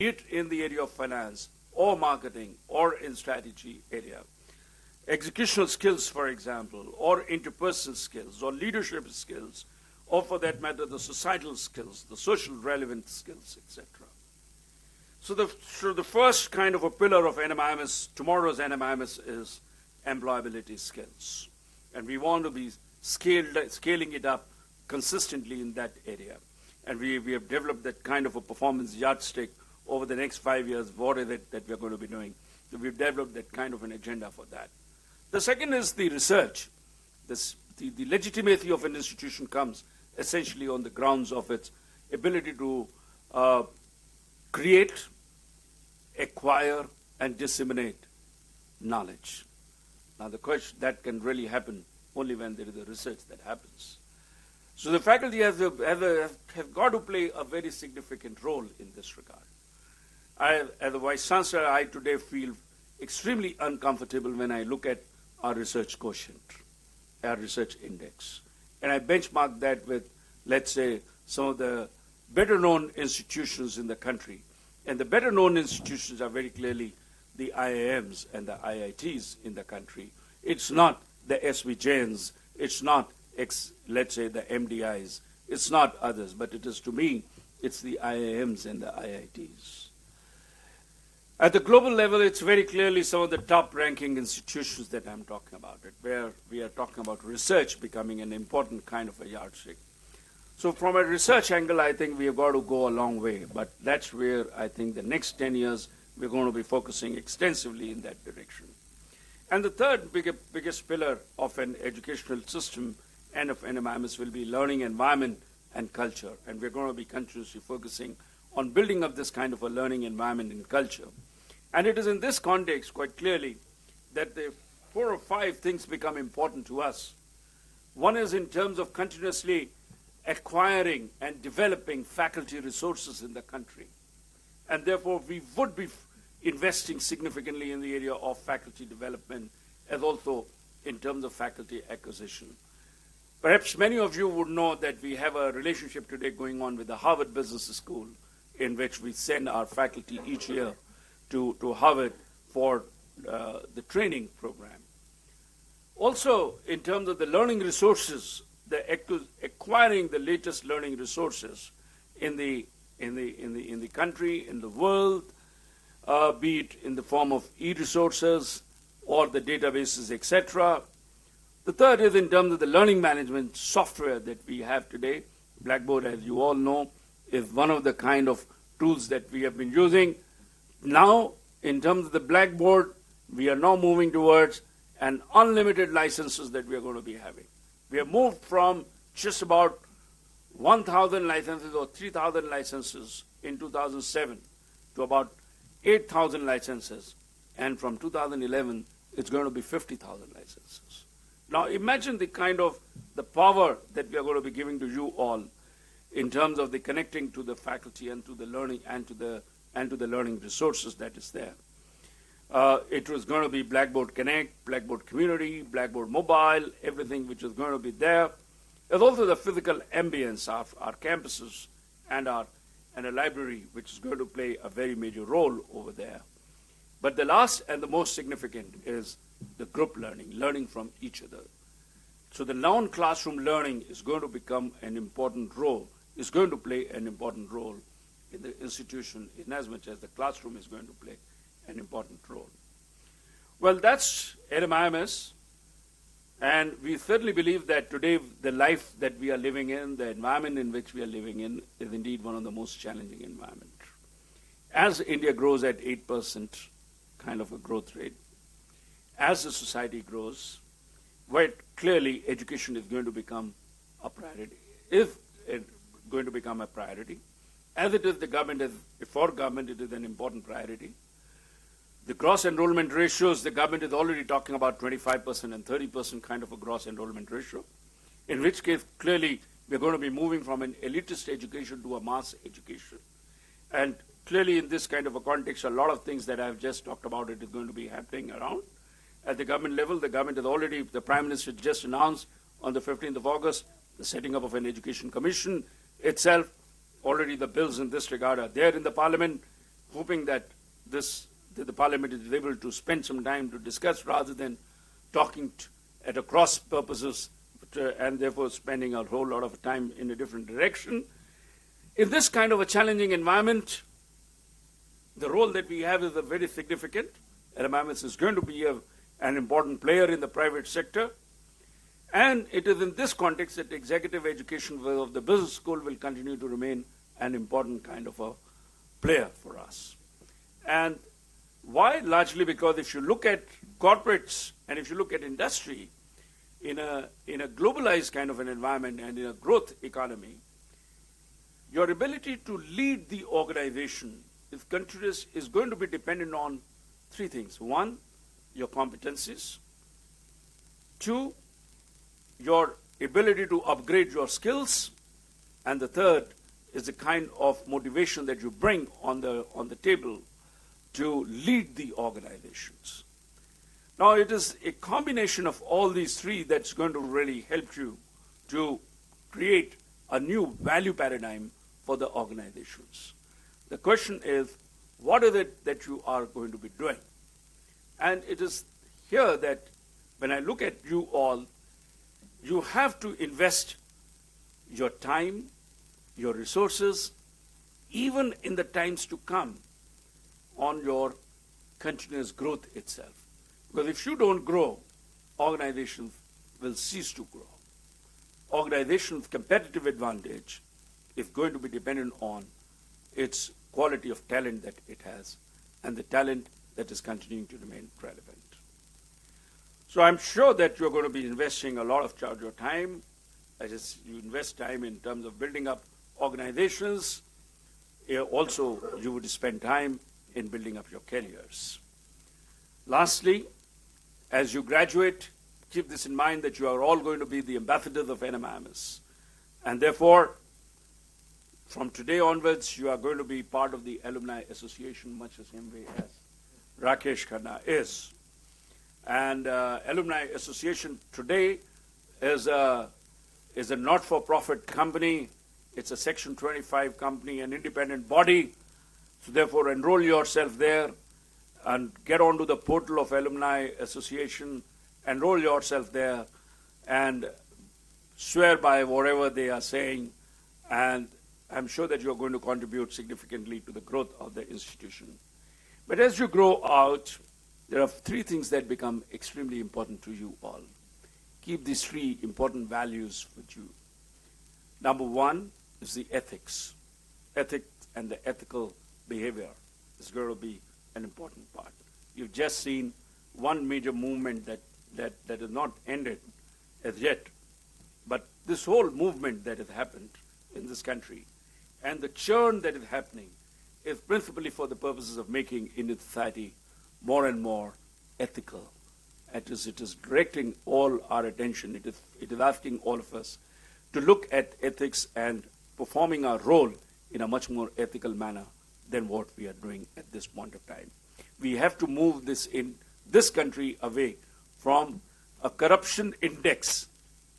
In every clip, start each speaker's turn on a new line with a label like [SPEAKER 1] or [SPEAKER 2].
[SPEAKER 1] be it in the area of finance or marketing or in strategy area. Executional skills, for example, or interpersonal skills, or leadership skills, or for that matter, the societal skills, the social relevant skills, etc. So the first kind of a pillar of NMIMS, tomorrow's NMIMS, is employability skills. And we want to be scaling it up consistently in that area. And we have developed that kind of a performance yardstick over the next 5 years, what is it that we're going to be doing. So we've developed that kind of an agenda for that. The second is the research. The legitimacy of an institution comes essentially on the grounds of its ability to create, acquire, and disseminate knowledge. Now the question, that can really happen only when there is a research that happens. So the faculty have got to play a very significant role in this regard. As a Vice Chancellor, I today feel extremely uncomfortable when I look at our research quotient, our research index. And I benchmark that with, let's say, some of the better-known institutions in the country. And the better-known institutions are very clearly the IIMs and the IITs in the country. It's not the SVJs, it's not, let's say, the MDIs, it's not others, but it is, to me, it's the IIMs and the IITs. At the global level, it's very clearly some of the top-ranking institutions that I'm talking about, where we are talking about research becoming an important kind of a yardstick. So from a research angle, I think we have got to go a long way, but that's where I think the next 10 years we're going to be focusing extensively in that direction. And the third biggest pillar of an educational system and of NMIMS will be learning environment and culture, and we're going to be continuously focusing on building up this kind of a learning environment and culture. And it is in this context, quite clearly, that the 4 or 5 things become important to us. One is in terms of continuously acquiring and developing faculty resources in the country. And therefore, we would be investing significantly in the area of faculty development, as also in terms of faculty acquisition. Perhaps many of you would know that we have a relationship today going on with the Harvard Business School, in which we send our faculty each year to Harvard for the training program. Also, in terms of the learning resources, acquiring the latest learning resources in the country, in the world, be it in the form of e-resources or the databases, etc. The third is in terms of the learning management software that we have today. Blackboard, as you all know, is one of the kind of tools that we have been using. Now, in terms of the Blackboard, we are now moving towards an unlimited licenses that we are going to be having. We have moved from just about 1,000 licenses or 3,000 licenses in 2007 to about 8,000 licenses. And from 2011, it's going to be 50,000 licenses. Now imagine the kind of the power that we are going to be giving to you all in terms of the connecting to the faculty and to the learning and to the learning resources that is there. It was going to be Blackboard Connect, Blackboard Community, Blackboard Mobile, everything which is going to be there. There's also the physical ambience of our campuses and a library, which is going to play a very major role over there. But the last and the most significant is the group learning from each other. So the non-classroom learning is going to become an important role, is going to play an important role in the institution in as much as the classroom is going to play an important role. Well, that's NMIMS, and we certainly believe that today the life that we are living in, the environment in which we are living in, is indeed one of the most challenging environments. As India grows at 8% kind of a growth rate, as the society grows, where clearly education is going to become a priority, is going to become a priority. As it is, the government, for government, it is an important priority. The gross enrollment ratios, the government is already talking about 25% and 30% kind of a gross enrollment ratio, in which case clearly we're going to be moving from an elitist education to a mass education. And clearly in this kind of a context, a lot of things that I've just talked about it is going to be happening around. At the government level, the government has already, the Prime Minister just announced on the 15th of August, the setting up of an education commission itself. Already the bills in this regard are there in the Parliament. hoping that the Parliament is able to spend some time to discuss rather than talking at a cross purposes and therefore spending a whole lot of time in a different direction. In this kind of a challenging environment, the role that we have is very significant. NMIMS is going to be an important player in the private sector. And it is in this context that executive education of the business school will continue to remain an important kind of a player for us. And why? Largely because if you look at corporates and if you look at industry in a globalized kind of an environment and in a growth economy, your ability to lead the organization is going to be dependent on three things. One, your competencies. Two, your ability to upgrade your skills. And the third is the kind of motivation that you bring on the table to lead the organizations. Now, it is a combination of all these three that's going to really help you to create a new value paradigm for the organizations. The question is, what is it that you are going to be doing? And it is here that when I look at you all, you have to invest your time, your resources, even in the times to come, on your continuous growth itself. Because if you don't grow, organizations will cease to grow. Organization's competitive advantage is going to be dependent on its quality of talent that it has and the talent that is continuing to remain relevant. So I'm sure that you're going to be investing a lot of your time, as you invest time in terms of building up organizations. Also, you would spend time in building up your careers. Lastly, as you graduate, keep this in mind that you are all going to be the ambassadors of NMIMS. And therefore, from today onwards, you are going to be part of the Alumni Association, much the same way as Rakesh Khanna is. And Alumni Association today is a not-for-profit company. It's a Section 25 company, an independent body. So therefore, enroll yourself there and get onto the portal of Alumni Association, enroll yourself there, and swear by whatever they are saying. And I'm sure that you're going to contribute significantly to the growth of the institution. But as you grow out, there are three things that become extremely important to you all. Keep these three important values with you. Number one is the ethics. Ethics and the ethical behavior is going to be an important part. You've just seen one major movement that has not ended as yet, but this whole movement that has happened in this country and the churn that is happening is principally for the purposes of making Indian society more and more ethical. It is directing all our attention. It is asking all of us to look at ethics and performing our role in a much more ethical manner than what we are doing at this point of time. We have to move this country away from a corruption index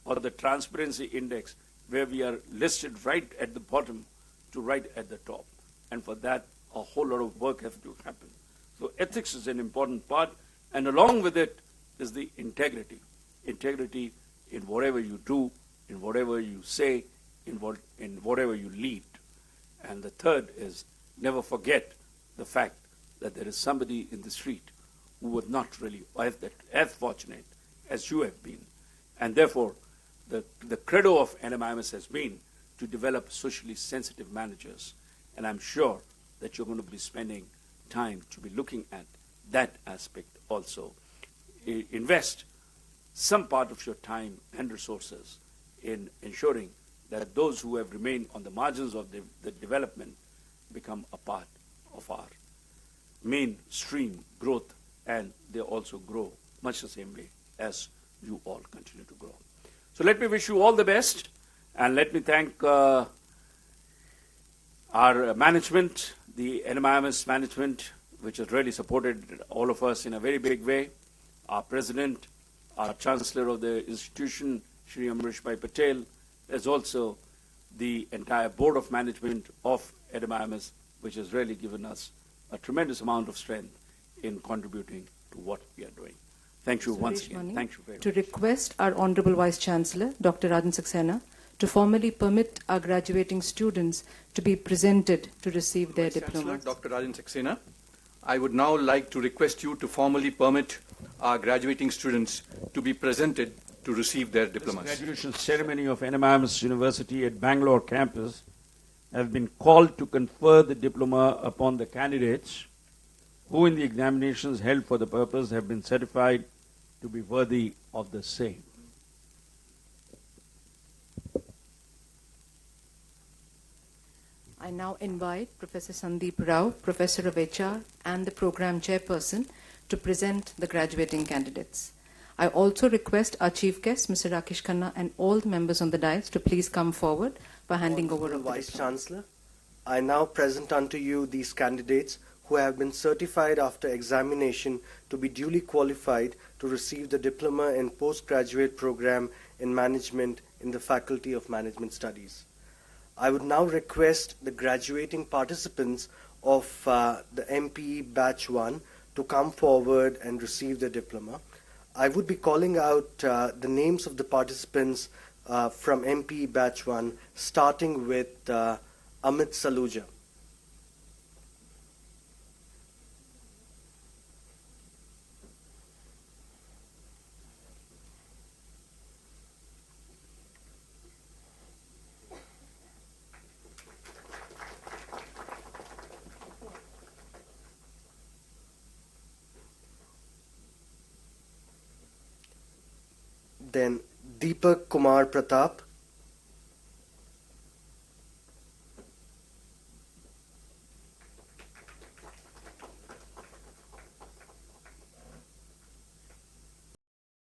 [SPEAKER 1] or the transparency index where we are listed right at the bottom to right at the top. And for that, a whole lot of work has to happen. So ethics is an important part, and along with it is the integrity. Integrity in whatever you do, in whatever you say, in whatever you lead. And the third is never forget the fact that there is somebody in the street who was not really as fortunate as you have been. And therefore, the credo of NMIMS has been to develop socially sensitive managers. And I'm sure that you're going to be spending time to be looking at that aspect also. Invest some part of your time and resources in ensuring that those who have remained on the margins of the development become a part of our mainstream growth, and they also grow much the same way as you all continue to grow. So let me wish you all the best, and let me thank our management, the NMIMS management, which has really supported all of us in a very big way. Our president, our chancellor of the institution, Shri Amrish Bhai Patel, as also the entire board of management of NMIMS, which has really given us a tremendous amount of strength in contributing to what we are doing. Thank you once again.
[SPEAKER 2] Mani,
[SPEAKER 1] Thank you very much.
[SPEAKER 2] to request our Honorable Vice Chancellor, Dr. Rajan Saxena, to formally permit our graduating students to be presented to receive their
[SPEAKER 3] Vice Chancellor,
[SPEAKER 2] diplomas.
[SPEAKER 3] Dr. Rajan Saxena, I would now like to request you to formally permit our graduating students to be presented to receive their diplomas.
[SPEAKER 1] This graduation ceremony of NMIMS University at Bangalore campus has been called to confer the diploma upon the candidates who in the examinations held for the purpose have been certified to be worthy of the same.
[SPEAKER 2] I now invite Professor Sandeep Rao, Professor of HR and the Program Chairperson, to present the graduating candidates. I also request our Chief Guest, Mr. Rakesh Khanna, and all the members on the dais to please come forward for handing over of the
[SPEAKER 4] Vice
[SPEAKER 2] diploma.
[SPEAKER 4] Chancellor, I now present unto you these candidates who have been certified after examination to be duly qualified to receive the diploma in postgraduate program in management in the Faculty of Management Studies. I would now request the graduating participants of the MPE Batch 1 to come forward and receive their diploma. I would be calling out the names of the participants from MPE Batch 1, starting with Amit Saluja. Then Deepak Kumar Pratap,